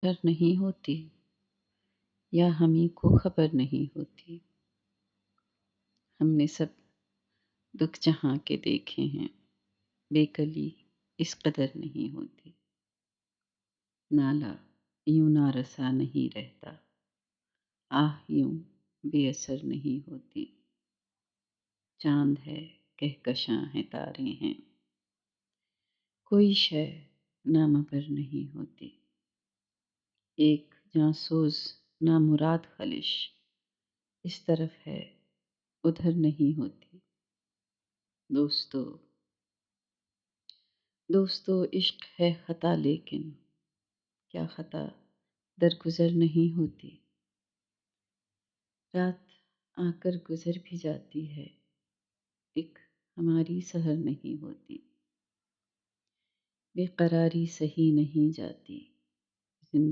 خبر نہیں ہوتی یا ہمیں کو خبر نہیں ہوتی۔ ہم نے سب دکھ جہاں کے دیکھے ہیں، بے کلی اس قدر نہیں ہوتی۔ نالا یوں نارسا نہیں رہتا، آہ یوں بے اثر نہیں ہوتی۔ چاند ہے کہکشاں ہیں تارے ہیں، کوئی شے نامبر نہیں ہوتی۔ ایک جانسوز نامراد خلش اس طرف ہے ادھر نہیں ہوتی۔ دوستو عشق ہے خطا، لیکن کیا خطا درگزر نہیں ہوتی؟ رات آ کر گزر بھی جاتی ہے، ایک ہماری سحر نہیں ہوتی۔ بے قراری سہی نہیں جاتی، زندگی